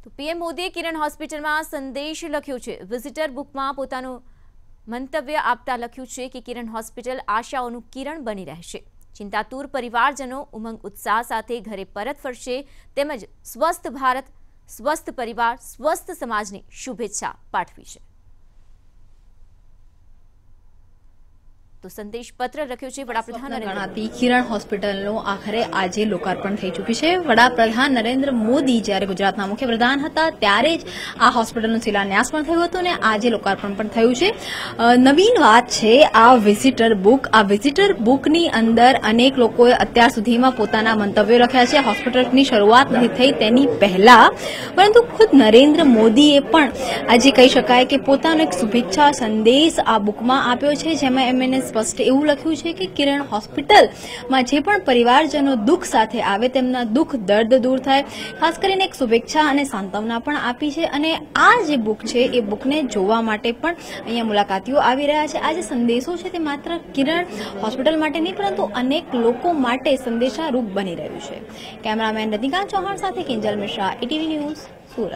તો પીએમ મોદીએ કિરણ હોસ્પિટલમાં સંદેશ લખ્યો છે। વિઝિટર બુકમાં પોતાનું મંતવ્ય આપતા લખ્યું છે કે કિરણ હોસ્પિટલ આશાઓનું કિરણ બની રહેશે। ચિંતાતુર પરિવારજનો ઉમંગ ઉત્સાહ સાથે ઘરે પરત ફરશે તેમજ સ્વસ્થ ભારત, સ્વસ્થ પરિવાર, સ્વસ્થ સમાજની શુભેચ્છા પાઠવી છે। तो संदेश पत्र रख्यो छे वडाप्रधान गणाती किरण होस्पिटलनो आखरे आज लोकार्पण थई चूक्युं छे। वडाप्रधान नरेन्द्र मोदी ज्यारे गुजरातना मुख्यप्रधान हता त्यारे ज आ होस्पिટલનો શિલાન્યાસ પણ થયો હતો અને આજે લોકાર્પણ પણ થયું છે। નવીન વાત છે આ વિઝિટર બુકની અંદર અનેક લોકોએ અત્યાર સુધીમાં પોતાના મંતવ્યો લખ્યા છે। હોસ્પિટલની શરૂઆત નથી થઈ તેની પહેલા, પરંતુ ખુદ નરેન્દ્ર મોદીએ પણ આજે કહી શકાય કે પોતાનો એક શુભેચ્છા સંદેશ આ બુકમાં આપ્યો છે, જેમાં એમણે સ્પષ્ટ એવું લખ્યું છે કે કિરણ હોસ્પિટલમાં જે પણ પરિવારજનો દુઃખ સાથે આવે તેમના દુઃખ દર્દ દૂર થાય, ખાસ કરીને એક શુભેચ્છા અને સાંત્વના પણ આપી છે। અને આ જે બુક છે એ બુકને જોવા માટે પણ અહીંયા મુલાકાતીઓ આવી રહ્યા છે। આ જે સંદેશો છે તે માત્ર કિરણ હોસ્પિટલ માટે નહીં પરંતુ અનેક લોકો માટે સંદેશારૂપ બની રહ્યું છે। કેમેરામેન રજનીકાંત ચૌહાણ સાથે કિંજલ મિશ્રા, ETV ન્યૂઝ, સુરત।